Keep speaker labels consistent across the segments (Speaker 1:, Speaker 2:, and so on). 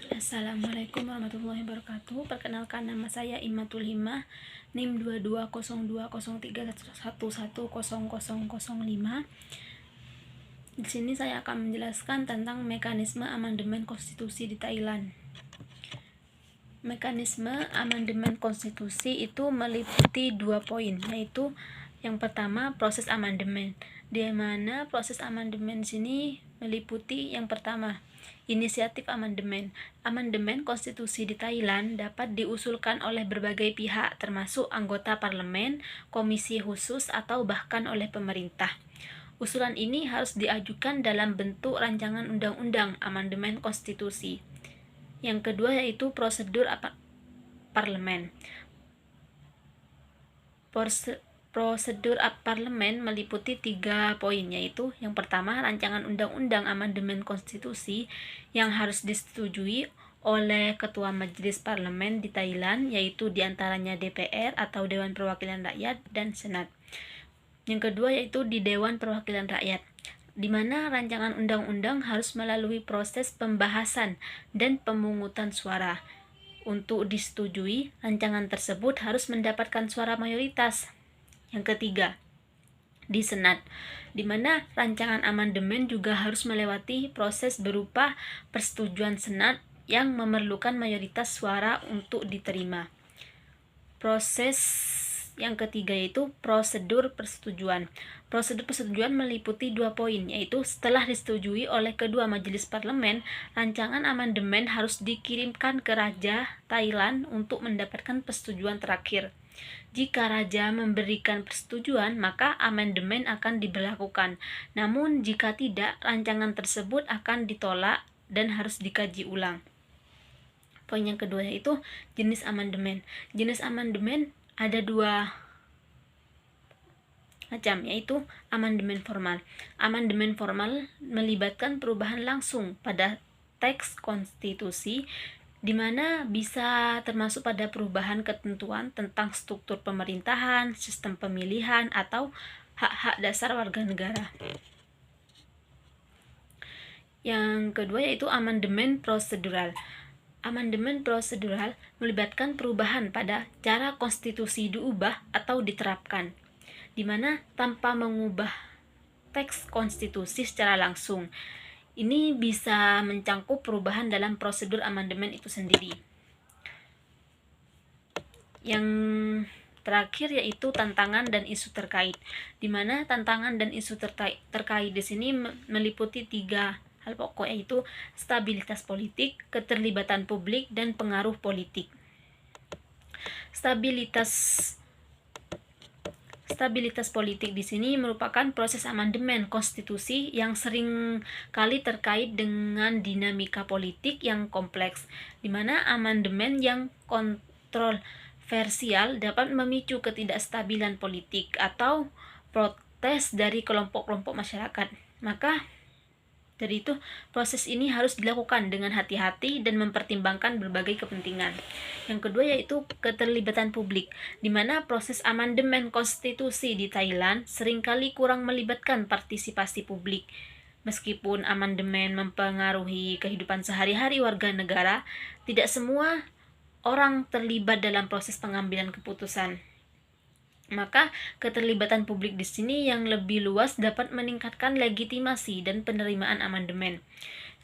Speaker 1: Assalamualaikum warahmatullahi wabarakatuh. Perkenalkan, nama saya Imatul Himah, NIM 22020311100005. Di sini saya akan menjelaskan tentang mekanisme amandemen konstitusi di Thailand. Mekanisme amandemen konstitusi itu meliputi 2 poin, yaitu yang pertama proses amandemen, di mana proses amandemen sini meliputi yang pertama, inisiatif amandemen. Amandemen konstitusi di Thailand dapat diusulkan oleh berbagai pihak, termasuk anggota parlemen, komisi khusus, atau bahkan oleh pemerintah. Usulan ini harus diajukan dalam bentuk rancangan undang-undang amandemen konstitusi. Yang kedua yaitu prosedur parlemen. Prosedur parlemen meliputi 3 poin, yaitu yang pertama, rancangan undang-undang amandemen konstitusi yang harus disetujui oleh Ketua Majelis Parlemen di Thailand, yaitu diantaranya DPR atau Dewan Perwakilan Rakyat dan Senat. Yang kedua yaitu di Dewan Perwakilan Rakyat, di mana rancangan undang-undang harus melalui proses pembahasan dan pemungutan suara. Untuk disetujui, rancangan tersebut harus mendapatkan suara mayoritas. Yang ketiga, di Senat, di mana rancangan amandemen juga harus melewati proses berupa persetujuan Senat yang memerlukan mayoritas suara untuk diterima. Proses yang ketiga yaitu prosedur persetujuan. Prosedur persetujuan meliputi 2 poin, yaitu setelah disetujui oleh kedua majelis parlemen, rancangan amandemen harus dikirimkan ke Raja Thailand untuk mendapatkan persetujuan terakhir. Jika Raja memberikan persetujuan, maka amandemen akan diberlakukan. Namun jika tidak, rancangan tersebut akan ditolak dan harus dikaji ulang. Poin yang kedua yaitu jenis amandemen. Jenis amandemen ada 2 macam, yaitu amandemen formal. Amandemen formal melibatkan perubahan langsung pada teks konstitusi, di mana bisa termasuk pada perubahan ketentuan tentang struktur pemerintahan, sistem pemilihan, atau hak-hak dasar warga negara. Yang kedua yaitu amandemen prosedural. Amandemen prosedural melibatkan perubahan pada cara konstitusi diubah atau diterapkan, di mana tanpa mengubah teks konstitusi secara langsung. Ini bisa mencangkup perubahan dalam prosedur amandemen itu sendiri. Yang terakhir yaitu tantangan dan isu terkait, di mana tantangan dan isu terkait di sini meliputi 3 hal pokok, yaitu stabilitas politik, keterlibatan publik, dan pengaruh politik. Stabilitas politik di sini merupakan proses amandemen konstitusi yang sering kali terkait dengan dinamika politik yang kompleks, di mana amandemen yang kontroversial dapat memicu ketidakstabilan politik atau protes dari kelompok-kelompok masyarakat. Maka dari itu, proses ini harus dilakukan dengan hati-hati dan mempertimbangkan berbagai kepentingan. Yang kedua yaitu keterlibatan publik, di mana proses amandemen konstitusi di Thailand seringkali kurang melibatkan partisipasi publik. Meskipun amandemen mempengaruhi kehidupan sehari-hari warga negara, tidak semua orang terlibat dalam proses pengambilan keputusan. Maka keterlibatan publik di sini yang lebih luas dapat meningkatkan legitimasi dan penerimaan amandemen.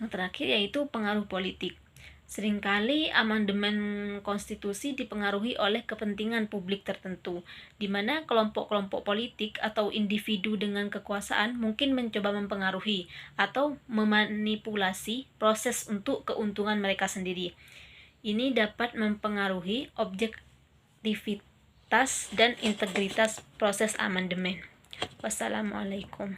Speaker 1: Yang terakhir yaitu pengaruh politik. Seringkali amandemen konstitusi dipengaruhi oleh kepentingan publik tertentu, di mana kelompok-kelompok politik atau individu dengan kekuasaan mungkin mencoba mempengaruhi atau memanipulasi proses untuk keuntungan mereka sendiri. Ini dapat mempengaruhi objektivitas dan integritas proses amandemen. Wassalamualaikum.